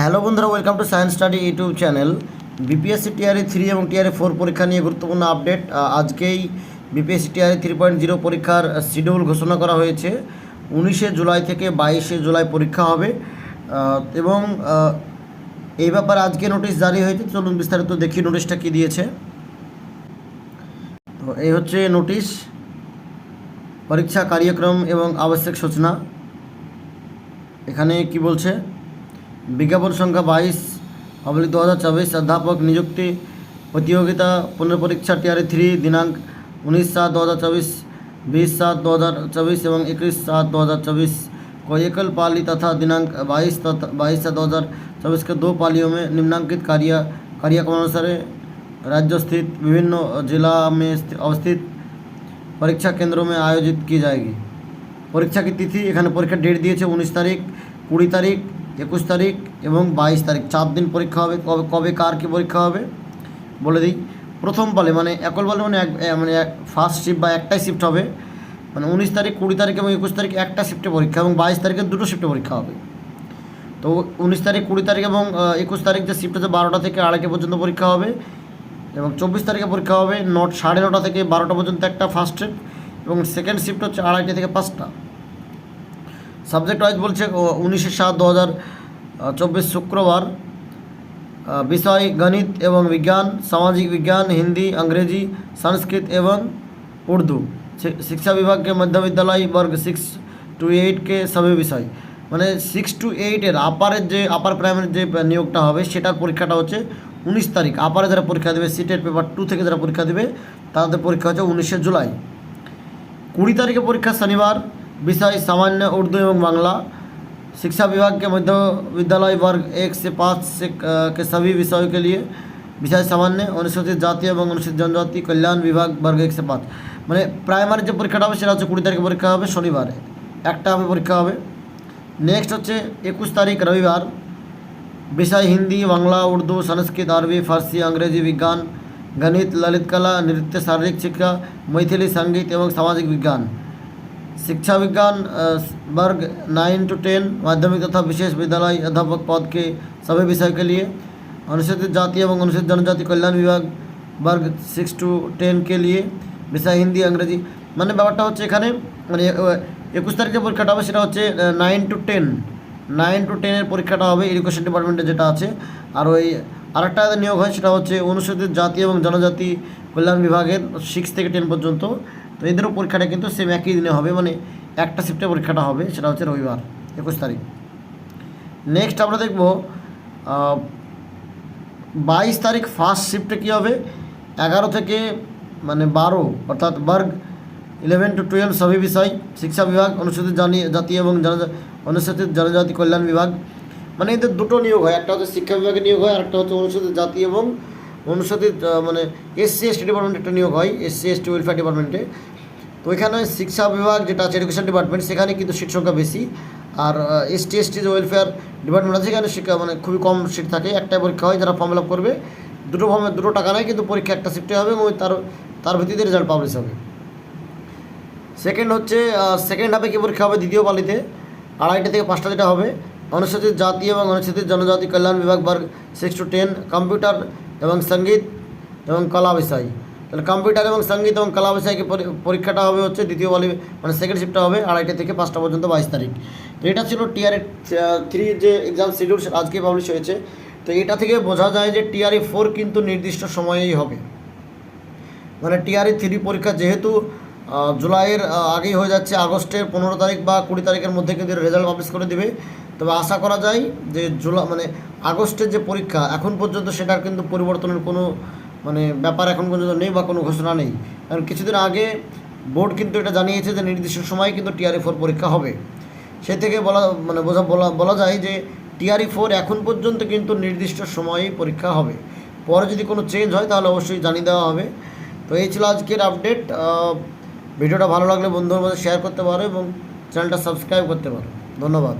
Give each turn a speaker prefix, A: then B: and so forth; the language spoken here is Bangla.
A: হ্যালো বন্ধুরা, welcome to science study YouTube channel. BPSC TRE 3 এবং টিআরই 4 পরীক্ষা নিয়ে গুরুত্বপূর্ণ আপডেট। আজকেই বিপিএসসি টিআরই 3.0 পরীক্ষার শিডিউল ঘোষণা করা হয়েছে। 19শে জুলাই থেকে 22শে জুলাই পরীক্ষা হবে এবং এই ব্যাপারে আজকে নোটিশ জারি হয়েছে। চলুন বিস্তারিত দেখি নোটিশটা কী দিয়েছে। তো এই হচ্ছে নোটিশ, পরীক্ষা কার্যক্রম এবং আবশ্যক সূচনা। এখানে কি বলছে, विज्ञापन संख्या 22/2024 अध्यापक नियुक्ति प्रतियोगिता पुनर्परीक्षा टीआरई 3 दिनांक 19/7/2024, 20/7/2024 एवं 21/7/2024 को एकल पाली तथा दिनांक 22/7/2024 के दो पालियों में निम्नांकित कार्यक्रमानुसार राज्य स्थित विभिन्न जिला में अवस्थित परीक्षा केंद्रों में आयोजित की जाएगी। परीक्षा की तिथि एखाने परीक्षा डेट दिए 19 तारीख, 20 तारीख, 21 तारीख এবং 22 तारीख, 4 दिन পরীক্ষা হবে। কবে কার কি পরীক্ষা হবে বলে দিই। প্রথম পালে মানে একল পালে মানে ফার্স্ট শিফট বা একটাই শিফট হবে, মানে 19 তারিখ, 20 তারিখ এবং 21 তারিখ একটা শিফটে পরীক্ষা এবং 22 তারিখে দুটো শিফটে পরীক্ষা হবে। তো 19 তারিখ, 20 তারিখ এবং 21 তারিখ যে শিফট আছে 12টা থেকে 2:30 পর্যন্ত পরীক্ষা হবে এবং 24 তারিখে পরীক্ষা হবে 9:30 থেকে 12টা পর্যন্ত একটা ফার্স্ট শিফট এবং সেকেন্ড শিফট হচ্ছে 2:30 থেকে 5টা। सब्जेक्ट वाइज बोलছে 19/7/2024 शुक्रवार विषय गणित एवं विज्ञान, सामाजिक विज्ञान, हिंदी, अंग्रेजी, संस्कृत एवं उर्दू। शिक्षा विभाग के मध्य विद्यालय वर्ग 6 to 8 के सभी विषय মানে 6 to 8 এর আপার প্রাইমারি যে নিয়োগটা হবে সেটার পরীক্ষাটা হচ্ছে 19 তারিখ। আপারে যারা পরীক্ষা দেবে সিটেট পেপার 2 থেকে যারা পরীক্ষা দেবে তাদের পরীক্ষা হচ্ছে 19শে জুলাই। 20 तारीखे परीक्षा शनिवार, विषय सामान्य उर्दू एवं बांग्ला। शिक्षा विभाग के मध्य विद्यालय वर्ग 1 से 5 के सभी विषयों के लिए विषय सामान्य। अनुसूचित जाति एवं अनुसूचित जनजाति कल्याण विभाग वर्ग 1 से 5 মানে প্রাইমারি যে পরীক্ষাটা হবে সেটা হচ্ছে 20 তারিখে পরীক্ষা হবে, শনিবারে একটা হবে পরীক্ষা হবে। নেক্সট হচ্ছে 21 তারিখ রবিবার, विषय हिंदी, बांग्ला, उर्दू, संस्कृत, अरबी, फारसी, अंग्रेजी, विज्ञान, गणित, ललित कला, नृत्य, शारीरिक शिक्षा, मैथिली, संगीत एवं सामाजिक विज्ञान। शिक्षा विज्ञान वर्ग 9 to 10 माध्यमिक तथा विशेष विद्यालय अध्यापक पद के सभी विषय के लिए। अनुसूचित जाति एवं अनुसूचित जनजाति कल्याण विभाग वर्ग 6 to 10 के लिए विषय हिंदी, अंग्रेजी। মানে ব্যাপারটা হচ্ছে এখানে মানে 21 তারিখে পরীক্ষাটা হবে সেটা হচ্ছে 9 to 10 এর পরীক্ষাটা হবে এডুকেশন ডিপার্টমেন্টে যেটা আছে। আর ওই আরেকটা নিয়োগ হয় সেটা হচ্ছে অনুসূচিত জাতি এবং জনজাতি কল্যাণ বিভাগের 6 থেকে 10 পর্যন্ত। তো এদেরও পরীক্ষাটা কিন্তু সেম একই দিনে হবে, মানে একটা শিফটে পরীক্ষাটা হবে, সেটা হচ্ছে রবিবার 21 তারিখ। নেক্সট আমরা দেখব 22 তারিখ ফার্স্ট শিফটে কী হবে। 11 থেকে মানে 12 অর্থাৎ वर्ग 11 to 12 सभी विषय। शिक्षा विभाग, अनुसूचित जाति এবং অনুসূচিত জনজাতি কল্যাণ বিভাগ। মানে এদের দুটো নিয়োগ হয়, একটা হচ্ছে শিক্ষা বিভাগে নিয়োগ হয় আর একটা হচ্ছে অনুসূচিত জাতি এবং অনুসূচিত মানে SC/ST ডিপার্টমেন্টে একটা নিয়োগ হয়, SC/ST ওয়েলফেয়ার ডিপার্টমেন্টে। তো এখানে শিক্ষা বিভাগ যেটা আছে এডুকেশন ডিপার্টমেন্ট সেখানে কিন্তু সিট সংখ্যা বেশি, আর ST/ST যে ওয়েলফেয়ার ডিপার্টমেন্ট আছে সেখানে শিক্ষা মানে খুবই কম সিট থাকে। একটাই পরীক্ষা হয়, যারা ফর্ম ফিল আপ করবে দুটো টাকা নেয়, কিন্তু পরীক্ষা একটা শিফটে হবে এবং তার ভিত্তিতে রেজাল্ট পাবলিশ হবে। সেকেন্ড হচ্ছে সেকেন্ড হাফে কী পরীক্ষা হবে, দ্বিতীয় পালিতে 2:30 থেকে 5টা যেটা হবে। অনুসূচিত জাতি এবং অনুসূচিত জনজাতি কল্যাণ বিভাগ वर्ग 6 to 10 কম্পিউটার এবং সঙ্গীত এবং কলা বিষয়। তাহলে কম্পিউটার এবং সঙ্গীত এবং কলা বিষয়কে পরীক্ষাটা হবে হচ্ছে দ্বিতীয় পালি মানে সেকেন্ড শিফটটা হবে 2:30 থেকে 5টা পর্যন্ত 22 তারিখ। তো এটা ছিল টিআরই 3 যে এক্সাম শিডিউল আজকে পাবলিশ হয়েছে। তো এটা থেকে বোঝা যায় যে টিআরই 4 কিন্তু নির্দিষ্ট সময়েই হবে। মানে টিআরই 3 পরীক্ষা যেহেতু জুলাইয়ের আগেই হয়ে যাচ্ছে, আগস্টের 15 তারিখ বা 20 তারিখের মধ্যে কিন্তু রেজাল্ট পাবলিশ করে দেবে। তবে আশা করা যায় যে মানে আগস্টের যে পরীক্ষা এখন পর্যন্ত সেটার কিন্তু পরিবর্তনের কোনো মানে ব্যাপার এখন পর্যন্ত নেই বা কোনো ঘোষণা নেই। কারণ কিছুদিন আগে বোর্ড কিন্তু এটা জানিয়েছে যে নির্দিষ্ট সময়ে কিন্তু টিআরই 4 পরীক্ষা হবে। সে থেকে বলা যায় যে টিআরই 4 এখন পর্যন্ত কিন্তু নির্দিষ্ট সময়েই পরীক্ষা হবে। পরে যদি কোনো চেঞ্জ হয় তাহলে অবশ্যই জানিয়ে দেওয়া হবে। তো এই ছিল আজকের আপডেট। ভিডিওটা ভালো লাগলে বন্ধুদের মধ্যে শেয়ার করতে পারো এবং চ্যানেলটা সাবস্ক্রাইব করতে পারো। ধন্যবাদ।